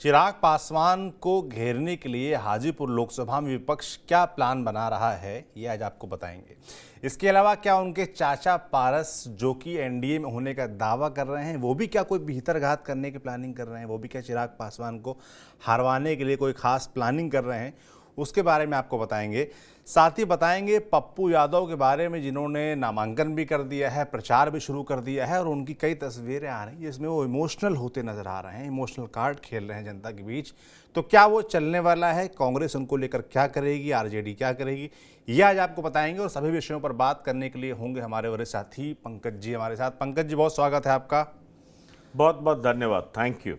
चिराग पासवान को घेरने के लिए हाजीपुर लोकसभा में विपक्ष क्या प्लान बना रहा है, ये आज आपको बताएंगे। इसके अलावा क्या उनके चाचा पारस, जो कि एनडीए में होने का दावा कर रहे हैं, वो भी क्या कोई भीतरघात करने की प्लानिंग कर रहे हैं? वो भी क्या चिराग पासवान को हरवाने के लिए कोई खास प्लानिंग कर रहे हैं? उसके बारे में आपको बताएंगे। साथ ही बताएंगे पप्पू यादव के बारे में, जिन्होंने नामांकन भी कर दिया है, प्रचार भी शुरू कर दिया है और उनकी कई तस्वीरें आ रही हैं जिसमें वो इमोशनल होते नजर आ रहे हैं, इमोशनल कार्ड खेल रहे हैं जनता के बीच। तो क्या वो चलने वाला है? कांग्रेस उनको लेकर क्या करेगी? आरजेडी क्या करेगी? ये आज आपको बताएंगे। और सभी विषयों पर बात करने के लिए होंगे हमारे वरिष्ठ साथी पंकज जी हमारे साथ। पंकज जी, बहुत स्वागत है आपका। बहुत बहुत धन्यवाद, थैंक यू।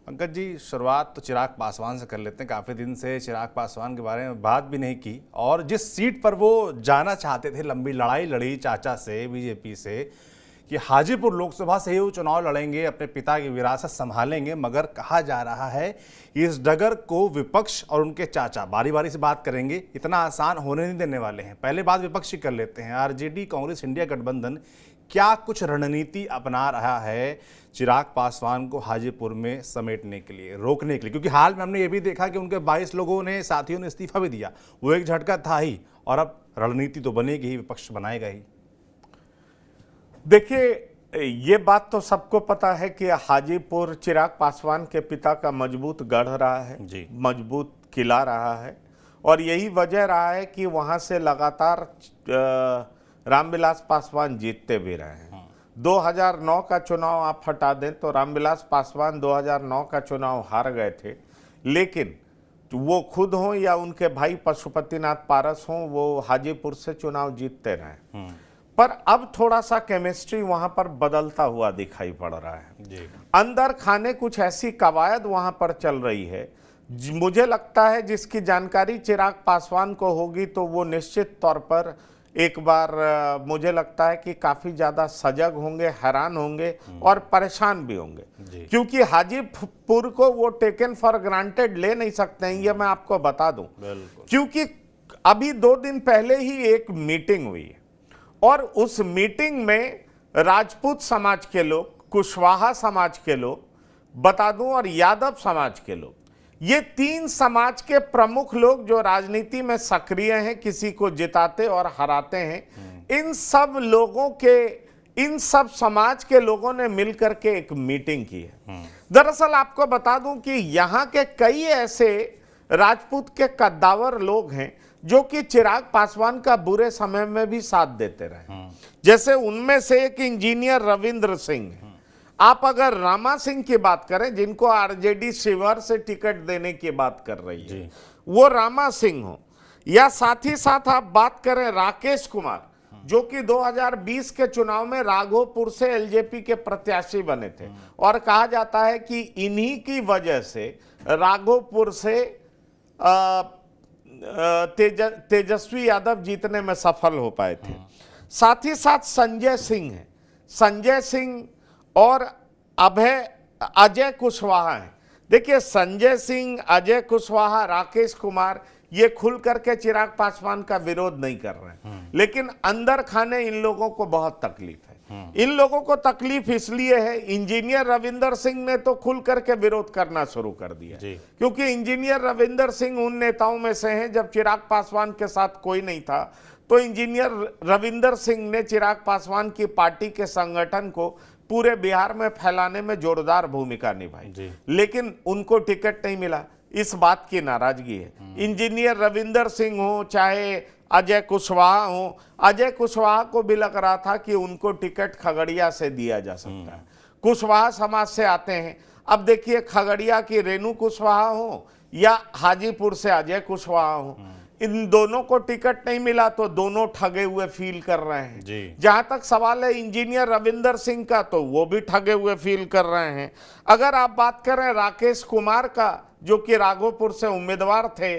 पंकज जी, शुरुआत तो चिराग पासवान से कर लेते हैं। काफ़ी दिन से चिराग पासवान के बारे में बात भी नहीं की, और जिस सीट पर वो जाना चाहते थे, लंबी लड़ाई लड़ी चाचा से, बीजेपी से, कि हाजीपुर लोकसभा से ही वो चुनाव लड़ेंगे, अपने पिता की विरासत संभालेंगे। मगर कहा जा रहा है इस डगर को विपक्ष और उनके चाचा बारी बारी से बात करेंगे, इतना आसान होने नहीं देने वाले हैं। पहले बात विपक्ष की कर लेते हैं। आरजेडी कांग्रेस इंडिया गठबंधन क्या कुछ रणनीति अपना रहा है चिराग पासवान को हाजीपुर में समेटने के लिए, रोकने के लिए? क्योंकि हाल में हमने ये भी देखा कि उनके 22 लोगों ने, साथियों ने इस्तीफा भी दिया। वो एक झटका था ही, और अब रणनीति तो बनेगी ही, विपक्ष बनाएगा ही। देखिए, ये बात तो सबको पता है कि हाजीपुर चिराग पासवान के पिता का मजबूत गढ़ रहा है जी, मजबूत किला रहा है, और यही वजह रहा है कि वहां से लगातार रामविलास पासवान जीतते भी रहे हैं। 2009 का चुनाव आप हटा दें तो रामविलास पासवान 2009 का चुनाव हार गए थे, लेकिन वो खुद हों या उनके भाई पशुपतिनाथ पारस हों, वो हाजीपुर से चुनाव जीतते रहे। पर अब थोड़ा सा केमिस्ट्री वहां पर बदलता हुआ दिखाई पड़ रहा है जी। अंदर खाने कुछ ऐसी कवायद वहां पर चल रही है, मुझे लगता है जिसकी जानकारी चिराग पासवान को होगी तो वो निश्चित तौर पर एक बार मुझे लगता है कि काफी ज्यादा सजग होंगे, हैरान होंगे और परेशान भी होंगे, क्योंकि हाजीपुर को वो टेकन फॉर ग्रांटेड ले नहीं सकते हैं। ये मैं आपको बता दूं, क्योंकि अभी 2 दिन पहले ही एक मीटिंग हुई है, और उस मीटिंग में राजपूत समाज के लोग, कुशवाहा समाज के लोग, बता दूं, और यादव समाज के लोग, ये 3 समाज के प्रमुख लोग जो राजनीति में सक्रिय हैं, किसी को जिताते और हराते हैं, इन सब लोगों के, इन सब समाज के लोगों ने मिलकर के एक मीटिंग की है। दरअसल आपको बता दूं कि यहां के कई ऐसे राजपूत के कद्दावर लोग हैं जो कि चिराग पासवान का बुरे समय में भी साथ देते रहे। जैसे उनमें से एक इंजीनियर रविंद्र सिंह है। आप अगर रामा सिंह की बात करें, जिनको आरजेडी शिवहर से टिकट देने की बात कर रही है, वो रामा सिंह हो, या साथ ही साथ आप बात करें राकेश कुमार, जो कि 2020 के चुनाव में राघोपुर से एलजेपी के प्रत्याशी बने थे, और कहा जाता है कि इन्हीं की वजह से राघोपुर से तेजस्वी यादव जीतने में सफल हो पाए थे। साथ ही साथ संजय सिंह है, संजय सिंह और अजय कुशवाहा है। देखिए, संजय सिंह, अजय कुशवाहा, राकेश कुमार, ये खुल करके चिराग पासवान का विरोध नहीं कर रहे हैं, लेकिन अंदर खाने इन लोगों को बहुत तकलीफ है। इन लोगों को तकलीफ इसलिए है, इंजीनियर रविंदर सिंह ने तो खुल करके विरोध करना शुरू कर दिया, क्योंकि इंजीनियर रविंदर सिंह उन नेताओं में से हैं, जब चिराग पासवान के साथ कोई नहीं था तो इंजीनियर रविंदर सिंह ने चिराग पासवान की पार्टी के संगठन को पूरे बिहार में फैलाने में जोरदार भूमिका निभाई, लेकिन उनको टिकट नहीं मिला। इस बात की नाराजगी है। इंजीनियर रविंदर सिंह हो चाहे अजय कुशवाहा हो, अजय कुशवाहा को भी लग रहा था कि उनको टिकट खगड़िया से दिया जा सकता है, कुशवाहा समाज से आते हैं। अब देखिए, खगड़िया की रेणु कुशवाहा हो या हाजीपुर से अजय कुशवाहा हो, इन दोनों को टिकट नहीं मिला तो दोनों ठगे हुए फील कर रहे हैं। जहां तक सवाल है इंजीनियर रविंदर सिंह का, तो वो भी ठगे हुए फील कर रहे हैं। अगर आप बात करें राकेश कुमार का, जो कि राघोपुर से उम्मीदवार थे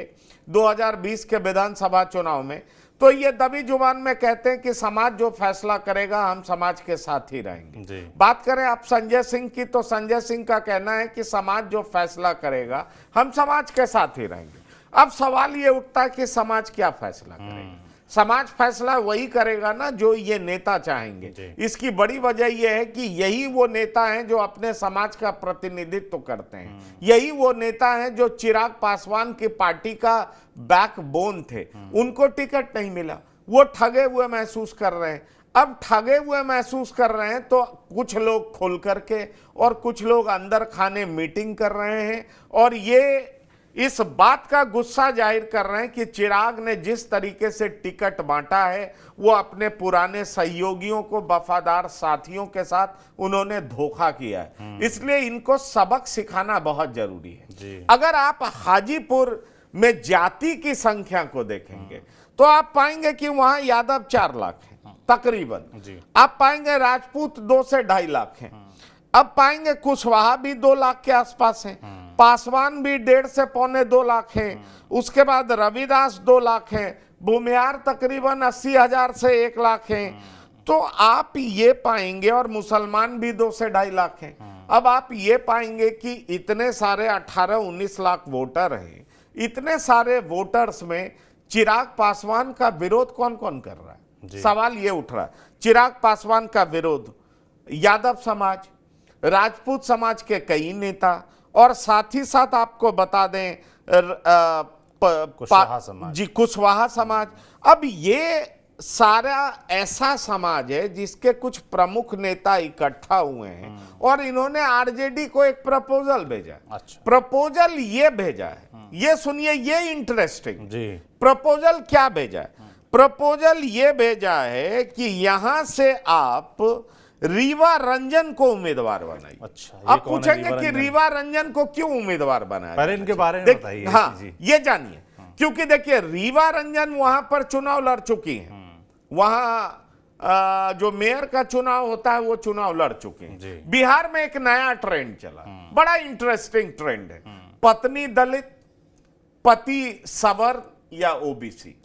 2020 के विधानसभा चुनाव में, तो ये दबी जुबान में कहते हैं कि समाज जो फैसला करेगा हम समाज के साथ ही रहेंगे। बात करें आप संजय सिंह की, तो संजय सिंह का कहना है कि समाज जो फैसला करेगा हम समाज के साथ ही रहेंगे। अब सवाल ये उठता है कि समाज क्या फैसला करेगा? समाज फैसला वही करेगा ना जो ये नेता चाहेंगे। इसकी बड़ी वजह यह है कि यही वो नेता हैं जो अपने समाज का प्रतिनिधित्व करते हैं। यही वो नेता हैं जो चिराग पासवान की पार्टी का बैकबोन थे। उनको टिकट नहीं मिला, वो ठगे हुए महसूस कर रहे हैं। अब ठगे हुए महसूस कर रहे हैं तो कुछ लोग खोल करके और कुछ लोग अंदर खाने मीटिंग कर रहे हैं और ये इस बात का गुस्सा जाहिर कर रहे हैं कि चिराग ने जिस तरीके से टिकट बांटा है वो अपने पुराने सहयोगियों को, वफादार साथियों के साथ उन्होंने धोखा किया है। इसलिए इनको सबक सिखाना बहुत जरूरी है। अगर आप हाजीपुर में जाति की संख्या को देखेंगे तो आप पाएंगे कि वहां यादव 4 लाख हैं तकरीबन। आप पाएंगे राजपूत 2 से 2.5 लाख हैं। अब पाएंगे कुशवाहा भी 2 लाख के आसपास हैं। पासवान भी 1.5 से 1.25-2 लाख हैं। उसके बाद रविदास 2 लाख हैं। भूमियार तकरीबन 80,000 से 1 लाख हैं। तो आप ये पाएंगे, और मुसलमान भी 2 से 2.5 लाख हैं। अब आप ये पाएंगे कि इतने सारे 18-19 लाख वोटर हैं। इतने सारे वोटर्स में चिराग पासवान का विरोध कौन कौन कर रहा है? सवाल ये उठ रहा है। चिराग पासवान का विरोध यादव समाज, राजपूत समाज के कई नेता, और साथ ही साथ आपको बता दें कुशवाहा समाज। अब ये सारा ऐसा समाज है जिसके कुछ प्रमुख नेता इकट्ठा हुए हैं और इन्होंने आरजेडी को एक प्रपोजल भेजा। प्रपोजल ये भेजा है, ये सुनिए, ये इंटरेस्टिंग प्रपोजल क्या भेजा है। प्रपोजल ये भेजा है कि यहां से आप रीवा रंजन को उम्मीदवार बनाइए। आप पूछेंगे कि रीवा रंजन को क्यों उम्मीदवार बनाया? पर इनके बारे में बताइए। हाँ, ये जानिए। क्योंकि देखिए, रीवा रंजन वहां पर चुनाव लड़ चुकी हैं। वहां जो मेयर का चुनाव होता है वो चुनाव लड़ चुके हैं। बिहार में एक नया ट्रेंड चला, बड़ा इंटरेस्टिंग ट्रेंड है, पत्नी दलित पति सवर्ण या ओबीसी।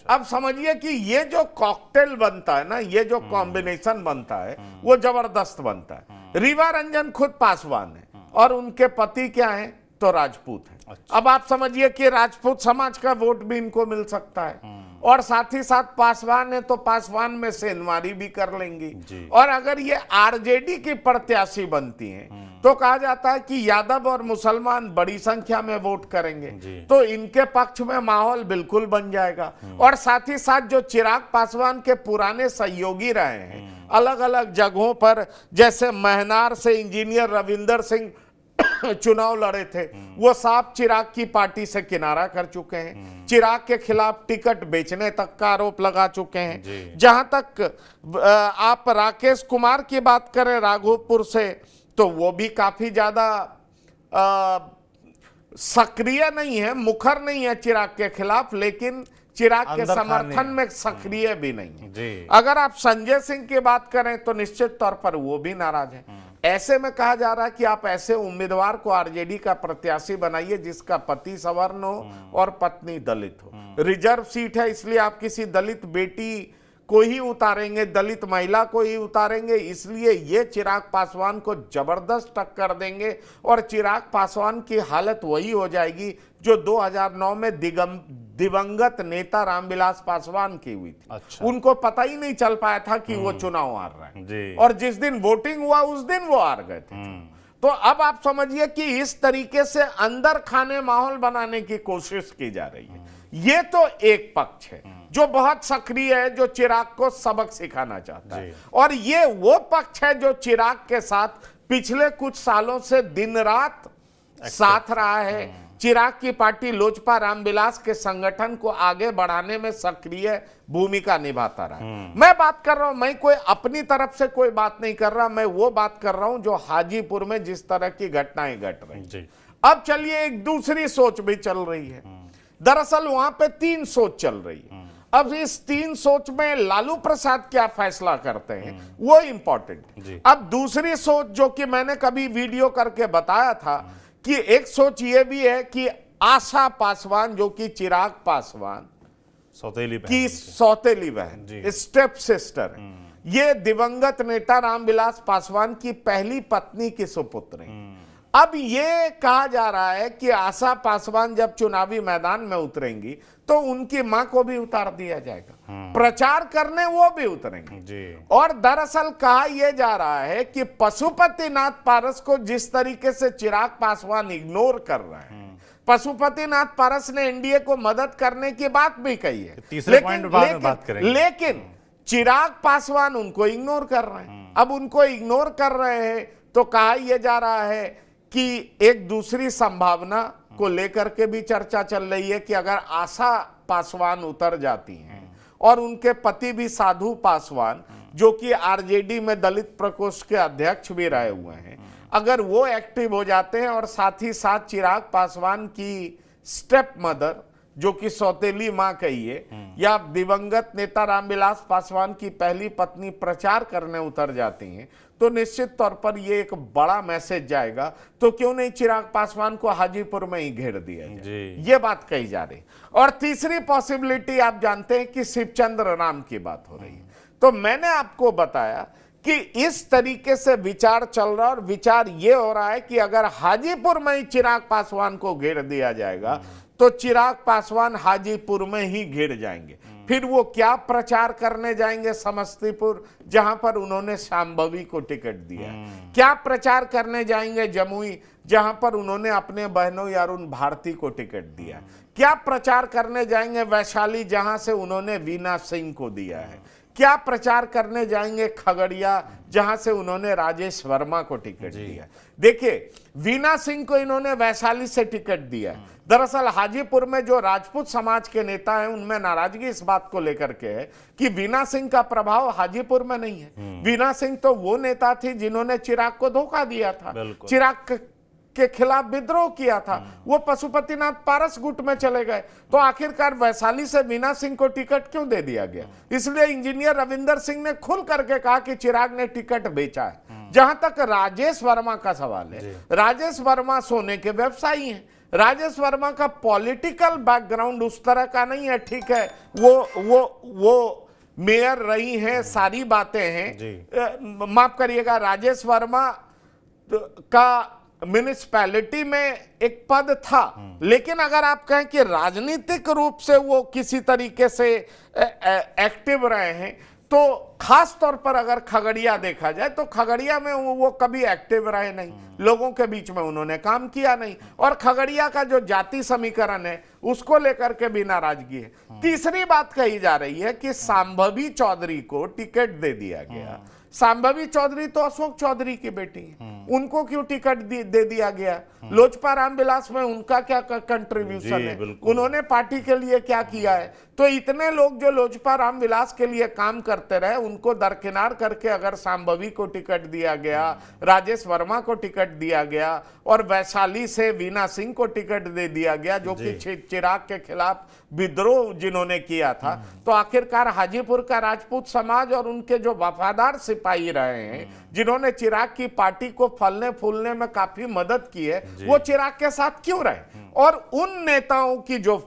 अब समझिए कि ये जो कॉकटेल बनता है ना, ये जो कॉम्बिनेशन बनता है वो जबरदस्त बनता है। रीवा रंजन खुद पासवान है और उनके पति क्या हैं? तो राजपूत हैं। अब आप समझिए कि राजपूत समाज का वोट भी इनको मिल सकता है, और साथ ही साथ पासवान है तो पासवान में से इनवारी भी कर लेंगी। और अगर ये आरजेडी की प्रत्याशी बनती हैं तो कहा जाता है कि यादव और मुसलमान बड़ी संख्या में वोट करेंगे, तो इनके पक्ष में माहौल बिल्कुल बन जाएगा। और साथ ही साथ जो चिराग पासवान के पुराने सहयोगी रहे हैं अलग अलग जगहों पर, जैसे महनार से इंजीनियर रविंदर सिंह चुनाव लड़े थे, वो साफ चिराग की पार्टी से किनारा कर चुके हैं। चिराग के खिलाफ टिकट बेचने तक का आरोप लगा चुके हैं। जहां तक आप राकेश कुमार की बात करें राघोपुर से, तो वो भी काफी ज्यादा सक्रिय नहीं है, मुखर नहीं है चिराग के खिलाफ, लेकिन चिराग के समर्थन में सक्रिय भी नहीं है। अगर आप संजय सिंह की बात करें तो निश्चित तौर पर वो भी नाराज है। ऐसे में कहा जा रहा है कि आप ऐसे उम्मीदवार को आरजेडी का प्रत्याशी बनाइए जिसका पति सवर्ण हो और पत्नी दलित हो। रिजर्व सीट है, इसलिए आप किसी दलित बेटी को ही उतारेंगे, दलित महिला को ही उतारेंगे, इसलिए ये चिराग पासवान को जबरदस्त टक्कर देंगे। और चिराग पासवान की हालत वही हो जाएगी जो 2009 में दिवंगत नेता रामविलास पासवान की हुई थी। उनको पता ही नहीं चल पाया था कि वो चुनाव हार रहा है, और जिस दिन वोटिंग हुआ उस दिन वो हार गए थे। तो अब आप समझिए कि इस तरीके से अंदर खाने माहौल बनाने की कोशिश की जा रही है। ये तो एक पक्ष है जो बहुत सक्रिय है, जो चिराग को सबक सिखाना चाहता है, और ये वो पक्ष है जो चिराग के साथ पिछले कुछ सालों से दिन रात साथ रहा है। चिराग की पार्टी लोजपा रामविलास के संगठन को आगे बढ़ाने में सक्रिय भूमिका निभाता रहा। मैं बात कर रहा हूं, मैं कोई अपनी तरफ से कोई बात नहीं कर रहा, मैं वो बात कर रहा हूं जो हाजीपुर में जिस तरह की घटनाएं घट रही। अब चलिए, एक दूसरी सोच भी चल रही है। दरअसल वहां पे 3 सोच चल रही है। अब इस 3 सोच में लालू प्रसाद क्या फैसला करते हैं वो इंपॉर्टेंट। अब दूसरी सोच जो कि मैंने कभी वीडियो करके बताया था कि एक सोच ये भी है कि आशा पासवान, जो कि चिराग पासवान की सौतेली बहन, स्टेप सिस्टर, ये दिवंगत नेता रामविलास पासवान की पहली पत्नी की सुपुत्र है। अब ये कहा जा रहा है कि आशा पासवान जब चुनावी मैदान में उतरेंगी तो उनकी मां को भी उतार दिया जाएगा। प्रचार करने वो भी उतरेंगे जी। और दरअसल कहा यह जा रहा है कि पशुपतिनाथ पारस को जिस तरीके से चिराग पासवान इग्नोर कर रहे हैं, पशुपतिनाथ पारस ने एनडीए को मदद करने की बात भी कही है, तीसरे पॉइंट बाद में बात करेंगे। लेकिन चिराग पासवान उनको इग्नोर कर रहे हैं। अब उनको इग्नोर कर रहे हैं तो कहा यह जा रहा है कि एक दूसरी संभावना को लेकर के भी चर्चा चल रही है कि अगर आशा पासवान उतर जाती हैं और उनके पति भी साधु पासवान, जो कि आरजेडी में दलित प्रकोष्ठ के अध्यक्ष भी रहे हुए हैं, अगर वो एक्टिव हो जाते हैं और साथ ही साथ चिराग पासवान की स्टेप मदर, जो कि सौतेली मां कहिए, या दिवंगत नेता रामविलास पासवान की पहली पत्नी प्रचार करने उतर जाती हैं, तो निश्चित तौर पर ये एक बड़ा मैसेज जाएगा। तो क्यों नहीं चिराग पासवान को हाजीपुर में ही घेर दिया जाए, ये बात कही जा रही। और तीसरी पॉसिबिलिटी आप जानते हैं कि शिवचंद्र राम की बात हो रही है। तो मैंने आपको बताया कि इस तरीके से विचार चल रहा है और विचार ये हो रहा है कि अगर हाजीपुर में ही चिराग पासवान को घेर दिया जाएगा तो चिराग पासवान हाजीपुर में ही घिर जाएंगे। फिर वो क्या प्रचार करने जाएंगे समस्तीपुर, जहां पर उन्होंने शांभवी को टिकट दिया, क्या प्रचार करने जाएंगे जमुई, जहां पर उन्होंने अपने बहनों अरुण भारती को टिकट दिया, क्या प्रचार करने जाएंगे वैशाली, जहां से उन्होंने वीना सिंह को दिया है, क्या प्रचार करने जाएंगे खगड़िया, जहां से उन्होंने राजेश वर्मा को टिकट दिया। देखिए, वीना सिंह को इन्होंने वैशाली से टिकट दिया। दरअसल हाजीपुर में जो राजपूत समाज के नेता हैं उनमें नाराजगी इस बात को लेकर के है कि वीना सिंह का प्रभाव हाजीपुर में नहीं है। वीना सिंह तो वो नेता थी जिन्होंने चिराग को धोखा दिया था, चिराग के खिलाफ विद्रोह किया था, वो पशुपतिनाथ पारस गुट में चले गए। तो आखिरकार वैशाली से वीना सिंह को टिकट क्यों दे दिया गया? इसलिए इंजीनियर रविंदर सिंह ने खुल करके कहा कि चिराग ने टिकट बेचा है। जहां तक राजेश वर्मा का सवाल है, राजेश वर्मा सोने के व्यवसायी हैं। राजेश वर्मा का पॉलिटिकल बैकग्राउंड उस तरह का नहीं है, ठीक है, वो मेयर रही हैं, सारी बातें हैं, माफ करिएगा, राजेश वर्मा का म्युनिसिपैलिटी में एक पद था, लेकिन अगर आप कहें कि राजनीतिक रूप से वो किसी तरीके से एक्टिव रहे हैं, तो खास तौर पर अगर खगड़िया देखा जाए तो खगड़िया में वो कभी एक्टिव रहे नहीं, लोगों के बीच में उन्होंने काम किया नहीं, और खगड़िया का जो जाति समीकरण है उसको लेकर के भी नाराजगी है। तीसरी बात कही जा रही है कि शांभवी चौधरी को टिकट दे दिया गया। शांभवी चौधरी तो अशोक चौधरी की बेटी है, उनको क्यों टिकट दे दिया गया? लोजपा रामविलास में उनका क्या कंट्रीब्यूशन है? उन्होंने पार्टी के लिए क्या किया है? तो इतने लोग जो लोजपा रामविलास के लिए काम करते रहे, उनको दरकिनार करके अगर शांभवी को टिकट दिया गया, राजेश वर्मा को टिकट दिया गया और वैशाली से वीना सिंह को टिकट दे दिया गया, जो कि चिराग के खिलाफ विद्रोह जिन्होंने किया था, तो आखिरकार हाजीपुर का राजपूत समाज और उनके जो वफादार सिपाही रहे हैं, जिन्होंने चिराग की पार्टी को फलने फूलने में काफी मदद की है, वो चिराग के साथ क्यों रहे? और उन नेताओं की जो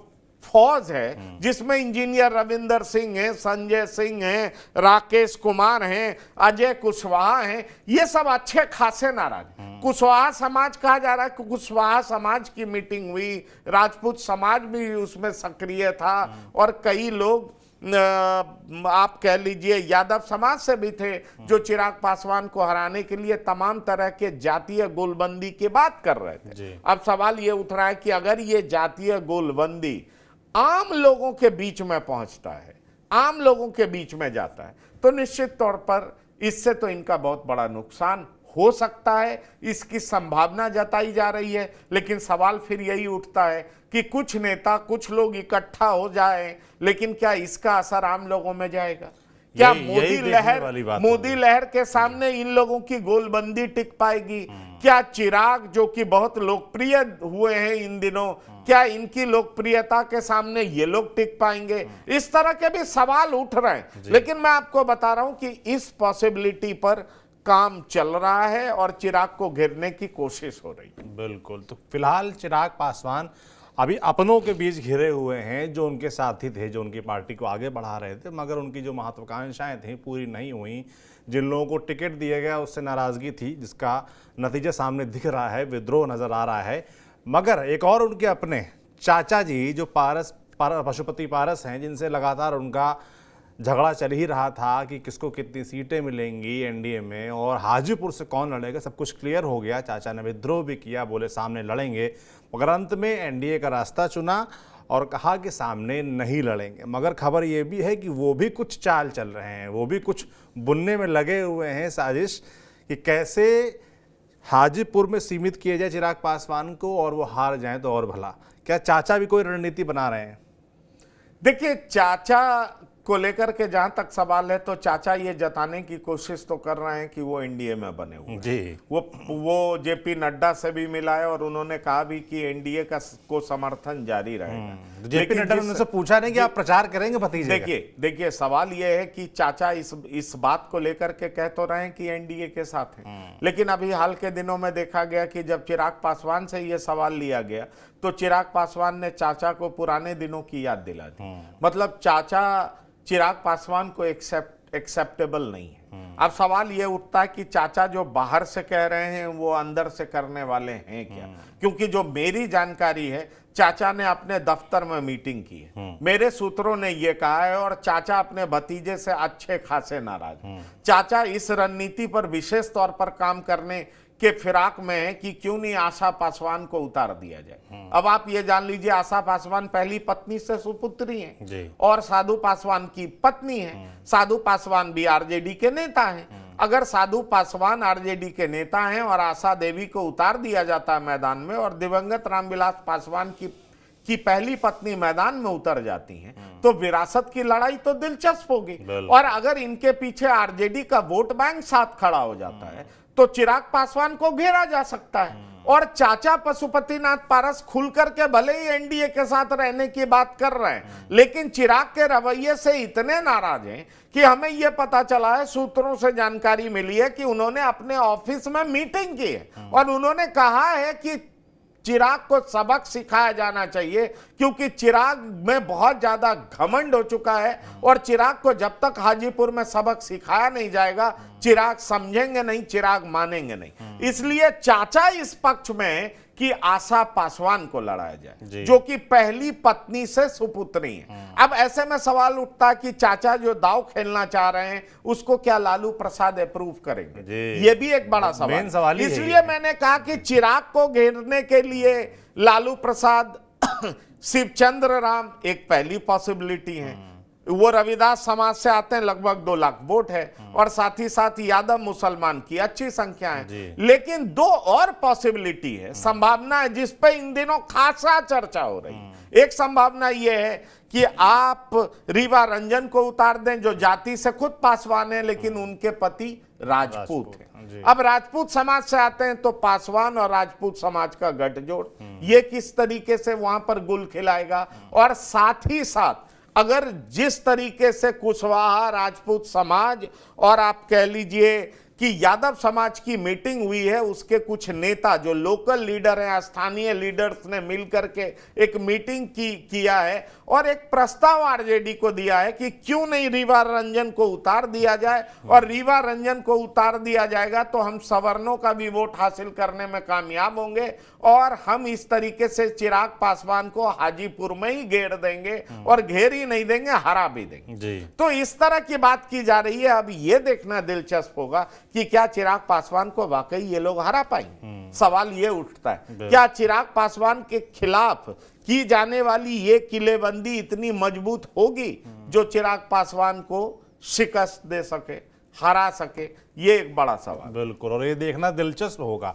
फौज है, जिसमें इंजीनियर रविंदर सिंह है, संजय सिंह है, राकेश कुमार हैं, अजय कुशवाहा हैं, ये सब अच्छे खासे नाराज। कुशवाहा समाज कहा जा रहा है कि कुशवाहा समाज की मीटिंग हुई, राजपूत समाज भी उसमें सक्रिय था और कई लोग आप कह लीजिए यादव समाज से भी थे, जो चिराग पासवान को हराने के लिए तमाम तरह के जातीय गोलबंदी की बात कर रहे थे। अब सवाल ये उठ रहा है कि अगर ये जातीय गोलबंदी आम लोगों के बीच में पहुंचता है, आम लोगों के बीच में जाता है, तो निश्चित तौर पर इससे तो इनका बहुत बड़ा नुकसान हो सकता है, इसकी संभावना जताई जा रही है। लेकिन सवाल फिर यही उठता है कि कुछ नेता, कुछ लोग इकट्ठा हो जाए, लेकिन क्या इसका असर आम लोगों में जाएगा? क्या मोदी लहर के सामने इन लोगों की गोलबंदी टिक पाएगी? क्या चिराग, जो कि बहुत लोकप्रिय हुए हैं इन दिनों, क्या इनकी लोकप्रियता के सामने ये लोग टिक पाएंगे? इस तरह के भी सवाल उठ रहे हैं। लेकिन मैं आपको बता रहा हूं कि इस पॉसिबिलिटी पर काम चल रहा है और चिराग को घेरने की कोशिश हो रही है। बिल्कुल। तो फिलहाल चिराग पासवान अभी अपनों के बीच घिरे हुए हैं, जो उनके साथी थे, जो उनकी पार्टी को आगे बढ़ा रहे थे, मगर उनकी जो महत्वाकांक्षाएं थी पूरी नहीं हुई। जिन लोगों को टिकट दिया गया उससे नाराजगी थी, जिसका नतीजा सामने दिख रहा है, विद्रोह नजर आ रहा है। मगर एक और उनके अपने चाचा जी जो पशुपति पारस हैं, जिनसे लगातार उनका झगड़ा चल ही रहा था कि किसको कितनी सीटें मिलेंगी एनडीए में और हाजीपुर से कौन लड़ेगा, सब कुछ क्लियर हो गया। चाचा ने विद्रोह भी किया, बोले सामने लड़ेंगे, मगर अंत में एनडीए का रास्ता चुना और कहा कि सामने नहीं लड़ेंगे। मगर खबर ये भी है कि वो भी कुछ चाल चल रहे हैं, वो भी कुछ बुनने में लगे हुए हैं साजिश कि कैसे हाजीपुर में सीमित किया जाए चिराग पासवान को और वो हार जाएं तो और भला। क्या चाचा भी कोई रणनीति बना रहे हैं? देखिए, चाचा को लेकर के जहां तक सवाल है तो चाचा ये जताने की कोशिश तो कर रहे हैं कि वो एनडीए में बने हुए हैं। जी, वो जेपी नड्डा से भी मिला है और उन्होंने कहा भी कि एनडीए को समर्थन जारी रहेगा। जेपी नड्डा ने उनसे पूछा नहीं कि आप प्रचार करेंगे भतीजे का? देखिए सवाल ये है कि चाचा इस बात को लेकर के कह तो रहे हैं कि एनडीए के साथ हैं, लेकिन अभी हाल के दिनों में देखा गया कि जब चिराग पासवान से ये सवाल लिया गया तो चिराग पासवान ने चाचा को पुराने दिनों की याद दिला दी। मतलब चाचा चिराग पासवान को एक्सेप्टेबल नहीं है। अब सवाल यह उठता है कि चाचा जो बाहर से कह रहे हैं वो अंदर से करने वाले हैं क्या? क्योंकि जो मेरी जानकारी है, चाचा ने अपने दफ्तर में मीटिंग की है, मेरे सूत्रों ने यह कहा है, और चाचा अपने भतीजे से अच्छे खासे नाराज हैं। चाचा इस रणनीति पर विशेष तौर पर काम करने के फिराक में है कि क्यों नहीं आशा पासवान को उतार दिया जाए। अब आप ये जान लीजिए, आशा पासवान पहली पत्नी से सुपुत्री हैं और साधु पासवान की पत्नी है। साधु पासवान भी आरजेडी के नेता हैं। अगर साधु पासवान आरजेडी के नेता हैं और आशा देवी को उतार दिया जाता है मैदान में और दिवंगत रामविलास पासवान की पहली पत्नी मैदान में उतर जाती हैं, तो विरासत की लड़ाई तो दिलचस्प होगी। और अगर इनके पीछे आरजेडी का वोट बैंक साथ खड़ा हो जाता है तो चिराग पासवान को घेरा जा सकता है। और चाचा पशुपतिनाथ पारस खुल करके भले ही एनडीए के साथ रहने की बात कर रहे हैं, लेकिन चिराग के रवैये से इतने नाराज हैं कि हमें यह पता चला है, सूत्रों से जानकारी मिली है कि उन्होंने अपने ऑफिस में मीटिंग की है और उन्होंने कहा है कि चिराग को सबक सिखाया जाना चाहिए, क्योंकि चिराग में बहुत ज्यादा घमंड हो चुका है और चिराग को जब तक हाजीपुर में सबक सिखाया नहीं जाएगा, चिराग समझेंगे नहीं, चिराग मानेंगे नहीं। इसलिए चाचा इस पक्ष में कि आशा पासवान को लड़ाया जाए, जो कि पहली पत्नी से सुपुत्री है। अब ऐसे में सवाल उठता है कि चाचा जो दांव खेलना चाह रहे हैं उसको क्या लालू प्रसाद अप्रूव करेंगे? ये भी एक बड़ा सवाल। इसलिए मैंने कहा कि चिराग को घेरने के लिए लालू प्रसाद शिवचंद्र राम एक पहली पॉसिबिलिटी है। वो रविदास समाज से आते हैं, लगभग 2 लाख वोट है, और साथ ही साथ यादव मुसलमान की अच्छी संख्या है। लेकिन 2 और पॉसिबिलिटी है, संभावना है, जिस पे इन दिनों खासा चर्चा हो रही है। एक संभावना यह है कि आप रीवा रंजन को उतार दें, जो जाति से खुद पासवान है लेकिन उनके पति राजपूत है। अब राजपूत समाज से आते हैं तो पासवान और राजपूत समाज का गठजोड़ ये किस तरीके से वहां पर गुल खिलाएगा। और साथ ही साथ अगर जिस तरीके से कुशवाहा राजपूत समाज और आप कह लीजिए कि यादव समाज की मीटिंग हुई है, उसके कुछ नेता जो लोकल लीडर हैं, स्थानीय लीडर्स ने मिलकर के एक मीटिंग किया है और एक प्रस्ताव आरजेडी को दिया है कि क्यों नहीं रीवा रंजन को उतार दिया जाए, और रीवा रंजन को उतार दिया जाएगा तो हम सवर्णों का भी वोट हासिल करने में कामयाब होंगे और हम इस तरीके से चिराग पासवान को हाजीपुर में ही घेर देंगे, और घेर ही नहीं देंगे, हरा भी देंगे। तो इस तरह की बात की जा रही है। अब यह देखना दिलचस्प होगा कि क्या चिराग पासवान को वाकई ये लोग हरा पाएंगे। सवाल ये उठता है, क्या चिराग पासवान के खिलाफ की जाने वाली ये किलेबंदी इतनी मजबूत होगी जो चिराग पासवान को शिकस्त दे सके, हरा सके? ये एक बड़ा सवाल। बिल्कुल, और ये देखना दिलचस्प होगा।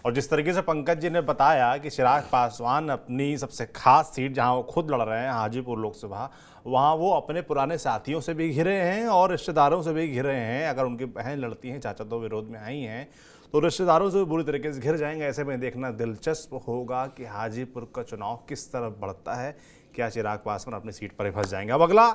और जिस तरीके से पंकज जी ने बताया कि चिराग पासवान अपनी सबसे खास सीट जहां वो खुद लड़ रहे हैं, हाजीपुर लोकसभा, वहां वो अपने पुराने साथियों से भी घिरे हैं और रिश्तेदारों से भी घिरे हैं। अगर उनकी बहन लड़ती हैं, चाचा तो विरोध में आई हैं, तो रिश्तेदारों से भी बुरी तरीके से घिर जाएंगे। ऐसे में देखना दिलचस्प होगा कि हाजीपुर का चुनाव किस तरफ बढ़ता है। क्या चिराग पासवान अपनी सीट पर ही फंस जाएंगे? अब अगला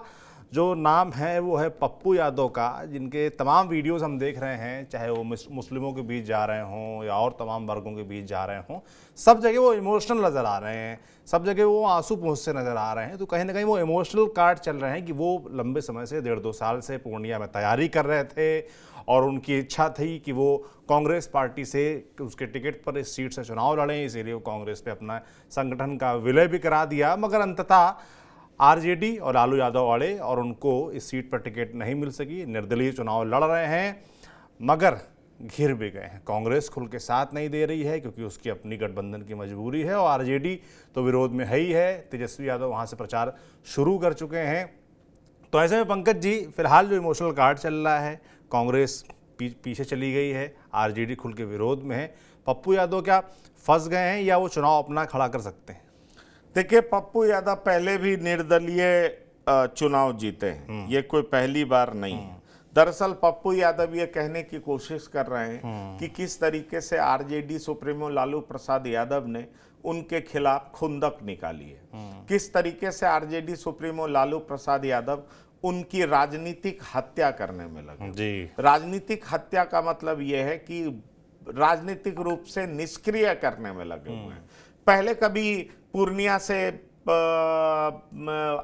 जो नाम है वो है पप्पू यादव का, जिनके तमाम वीडियोस हम देख रहे हैं, चाहे वो मुस्लिमों के बीच जा रहे हों या और तमाम वर्गों के बीच जा रहे हों, सब जगह वो इमोशनल नज़र आ रहे हैं, सब जगह वो आंसू पहुँचते नज़र आ रहे हैं। तो कहीं ना कहीं वो इमोशनल कार्ड चल रहे हैं कि वो लंबे समय से 1.5-2 साल से पूर्णिया में तैयारी कर रहे थे और उनकी इच्छा थी कि वो कांग्रेस पार्टी से उसके टिकट पर इस सीट से चुनाव लड़ें, इसीलिए वो कांग्रेस पे अपना संगठन का विलय भी करा दिया। मगर अंततः आरजेडी और लालू यादव अड़े और उनको इस सीट पर टिकट नहीं मिल सकी, निर्दलीय चुनाव लड़ रहे हैं मगर घिर भी गए हैं। कांग्रेस खुल के साथ नहीं दे रही है क्योंकि उसकी अपनी गठबंधन की मजबूरी है और आरजेडी तो विरोध में है ही है। तेजस्वी यादव वहां से प्रचार शुरू कर चुके हैं। तो ऐसे में पंकज जी, फिलहाल जो इमोशनल कार्ड चल रहा है, कांग्रेस पीछे चली गई है, आरजेडी खुल के विरोध में है, पप्पू यादव क्या फंस गए हैं या वो चुनाव अपना खड़ा कर सकते हैं? देखिए, पप्पू यादव पहले भी निर्दलीय चुनाव जीते हैं, ये कोई पहली बार नहीं है। दरअसल पप्पू यादव ये कहने की कोशिश कर रहे हैं कि किस तरीके से आरजेडी सुप्रीमो लालू प्रसाद यादव ने उनके खिलाफ खुंदक निकाली है, किस तरीके से आरजेडी सुप्रीमो लालू प्रसाद यादव उनकी राजनीतिक हत्या करने में लगे जी। राजनीतिक हत्या का मतलब यह है कि राजनीतिक रूप से निष्क्रिय करने में लगे हुए हैं। पहले कभी पूर्णिया से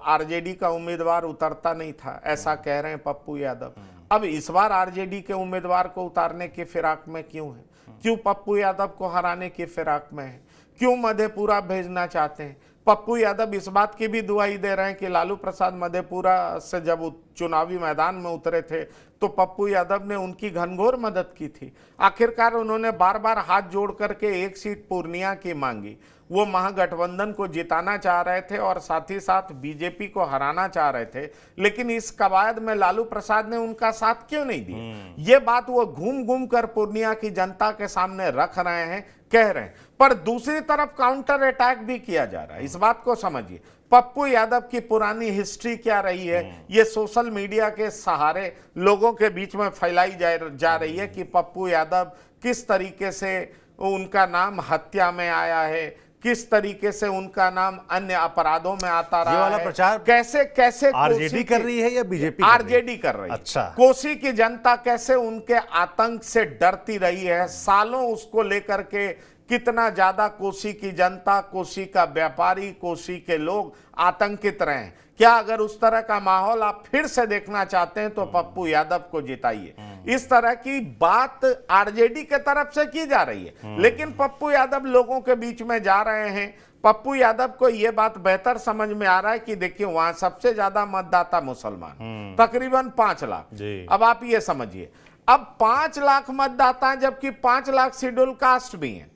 आरजेडी का उम्मीदवार उतरता नहीं था, ऐसा कह रहे हैं पप्पू यादव। अब इस बार आरजेडी के उम्मीदवार को उतारने की फिराक में क्यों है? क्यों पप्पू यादव को हराने की फिराक में है? क्यों मधेपुरा भेजना चाहते हैं? पप्पू यादव इस बात की भी दुहाई दे रहे हैं कि लालू प्रसाद मधेपुरा से जब चुनावी मैदान में उतरे थे तो पप्पू यादव ने उनकी घनघोर मदद की थी। आखिरकार उन्होंने बार बार हाथ जोड़ करके एक सीट पूर्णिया की मांगी। वो महागठबंधन को जिताना चाह रहे थे और साथ ही साथ बीजेपी को हराना चाह रहे थे, लेकिन इस कवायद में लालू प्रसाद ने उनका साथ क्यों नहीं दिया? ये बात वो घूम घूम कर पूर्णिया की जनता के सामने रख रहे हैं, कह रहे हैं। पर दूसरी तरफ काउंटर अटैक भी किया जा रहा है। इस बात को समझिए, पप्पू यादव की पुरानी हिस्ट्री क्या रही है, ये सोशल मीडिया के सहारे लोगों के बीच में फैलाई जा रही है कि पप्पू यादव किस तरीके से उनका नाम हत्या में आया है, किस तरीके से उनका नाम अन्य अपराधों में आता रहा वाला है। प्रचार कैसे कैसे आरजेडी कर रही है या बीजेपी? आरजेडी कर रही है। अच्छा। कोसी की जनता कैसे उनके आतंक से डरती रही है, सालों उसको लेकर के कितना ज्यादा कोसी की जनता, कोसी का व्यापारी, कोसी के लोग आतंकित रहे हैं। क्या अगर उस तरह का माहौल आप फिर से देखना चाहते हैं तो पप्पू यादव को जिताइए। इस तरह की बात आरजेडी के तरफ से की जा रही है, लेकिन पप्पू यादव लोगों के बीच में जा रहे हैं। पप्पू यादव को यह बात बेहतर समझ में आ रहा है कि देखिए, वहां सबसे ज्यादा मतदाता मुसलमान, तकरीबन 5 लाख। अब आप ये समझिए, अब 5 लाख मतदाता, जबकि 5 लाख शेड्यूल कास्ट भी हैं,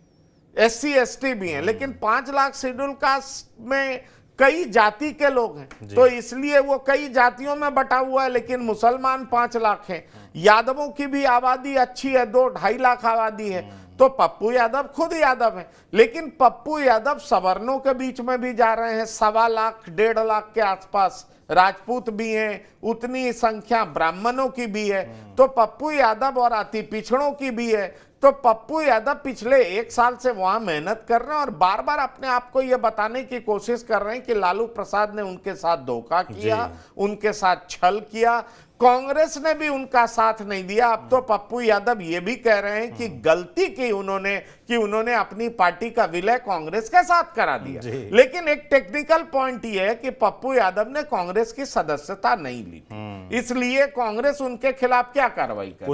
SC ST भी हैं, लेकिन 5 लाख शेड्यूल कास्ट में कई जाति के लोग हैं, तो इसलिए वो कई जातियों में बटा हुआ है। लेकिन मुसलमान 5 लाख हैं, यादवों की भी आबादी अच्छी है, 2-2.5 लाख आबादी है। तो पप्पू यादव खुद यादव है, लेकिन पप्पू यादव सवर्णों के बीच में भी जा रहे हैं। 1.25 लाख 1.5 लाख के आसपास राजपूत भी हैं, उतनी संख्या ब्राह्मणों की भी है, तो पप्पू यादव और अति पिछड़ों की भी है। तो पप्पू यादव पिछले 1 साल से वहां मेहनत कर रहे हैं और बार बार अपने आप को यह बताने की कोशिश कर रहे हैं कि लालू प्रसाद ने उनके साथ धोखा किया, उनके साथ छल किया, कांग्रेस ने भी उनका साथ नहीं दिया। अब तो पप्पू यादव ये भी कह रहे हैं कि गलती की उन्होंने अपनी पार्टी का विलय कांग्रेस के साथ करा दिया। लेकिन एक टेक्निकल पॉइंट ये है कि पप्पू यादव ने कांग्रेस की सदस्यता नहीं ली थी, इसलिए कांग्रेस उनके खिलाफ क्या कार्रवाई करे?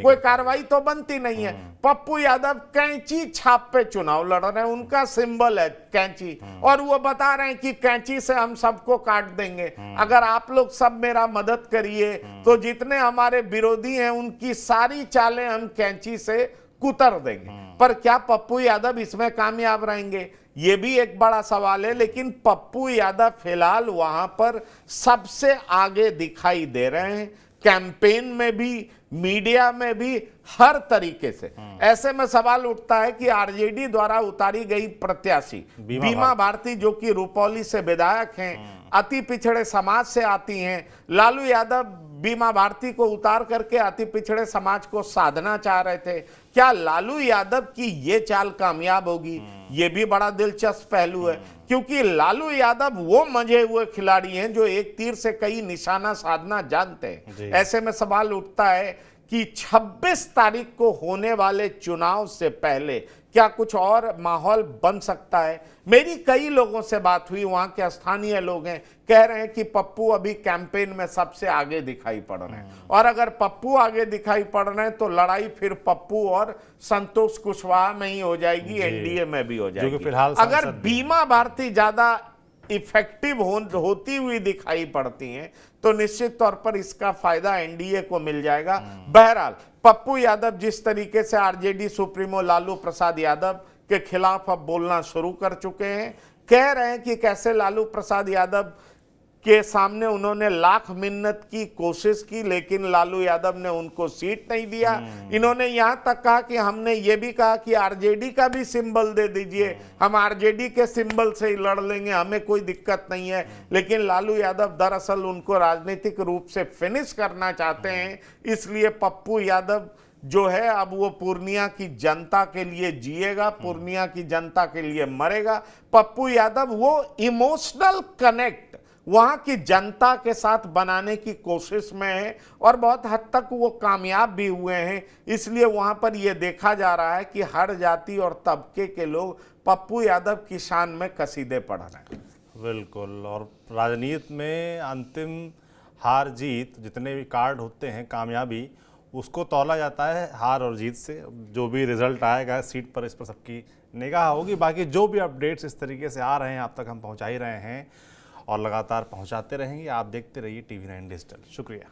कोई कार्रवाई तो बनती नहीं है। पप्पू यादव कैंची छाप पे चुनाव लड़ रहे हैं, उनका सिंबल है कैंची, और वो बता रहे हैं कि कैंची से हम सबको काट देंगे, अगर आप लोग सब मेरा मदद करिए तो जितने हमारे विरोधी हैं उनकी सारी चालें हम कैंची से कुतर देंगे। पर क्या पप्पू यादव इसमें कामयाब रहेंगे? ये भी एक बड़ा सवाल है। लेकिन पप्पू यादव फिलहाल वहां पर सबसे आगे दिखाई दे रहे हैं, कैंपेन में भी, मीडिया में भी, हर तरीके से। ऐसे में सवाल उठता है कि आरजेडी द्वारा उतारी गई प्रत्याशी बीमा भारती, जो कि रुपौली से विधायक हैं, अति पिछड़े समाज से आती हैं, लालू यादव बीमा भारती को उतार करके अति पिछड़े समाज को साधना चाह रहे थे। क्या लालू यादव की ये चाल कामयाब होगी? ये भी बड़ा दिलचस्प पहलू है, क्योंकि लालू यादव वो मंझे हुए खिलाड़ी हैं जो एक तीर से कई निशाना साधना जानते हैं। ऐसे में सवाल उठता है कि 26 तारीख को होने वाले चुनाव से पहले क्या कुछ और माहौल बन सकता है? मेरी कई लोगों से बात हुई, वहां के स्थानीय लोग हैं, कह रहे हैं कि पप्पू अभी कैंपेन में सबसे आगे दिखाई पड़ रहे हैं, और अगर पप्पू आगे दिखाई पड़ रहे हैं तो लड़ाई फिर पप्पू और संतोष कुशवाहा में ही हो जाएगी, एनडीए में भी हो जाएगी। फिलहाल अगर बीमा भारती ज्यादा इफेक्टिव होती हुई दिखाई पड़ती हैं तो निश्चित तौर पर इसका फायदा एनडीए को मिल जाएगा। बहरहाल पप्पू यादव जिस तरीके से आरजेडी सुप्रीमो लालू प्रसाद यादव के खिलाफ अब बोलना शुरू कर चुके हैं, कह रहे हैं कि कैसे लालू प्रसाद यादव के सामने उन्होंने लाख मिन्नत की कोशिश की लेकिन लालू यादव ने उनको सीट नहीं दिया। इन्होंने यहां तक कहा कि हमने ये भी कहा कि आरजेडी का भी सिंबल दे दीजिए, हम आरजेडी के सिंबल से ही लड़ लेंगे, हमें कोई दिक्कत नहीं है। लेकिन लालू यादव दरअसल उनको राजनीतिक रूप से फिनिश करना चाहते हैं, इसलिए पप्पू यादव जो है अब वो पूर्णिया की जनता के लिए जिएगा, पूर्णिया की जनता के लिए मरेगा। पप्पू यादव वो इमोशनल कनेक्ट वहां की जनता के साथ बनाने की कोशिश में है और बहुत हद तक वो कामयाब भी हुए हैं। इसलिए वहां पर ये देखा जा रहा है कि हर जाति और तबके के लोग पप्पू यादव की शान में कसीदे पढ़ रहे हैं। बिल्कुल, और राजनीति में अंतिम हार जीत जितने भी कार्ड होते हैं कामयाबी, उसको तौला जाता है हार और जीत से। जो भी रिजल्ट आएगा सीट पर, इस पर सबकी निगाह होगी। बाकी जो भी अपडेट्स इस तरीके से आ रहे हैं आप तक हम पहुंचा ही रहे हैं और लगातार पहुंचाते रहेंगे। आप देखते रहिए TV9 डिजिटल। शुक्रिया।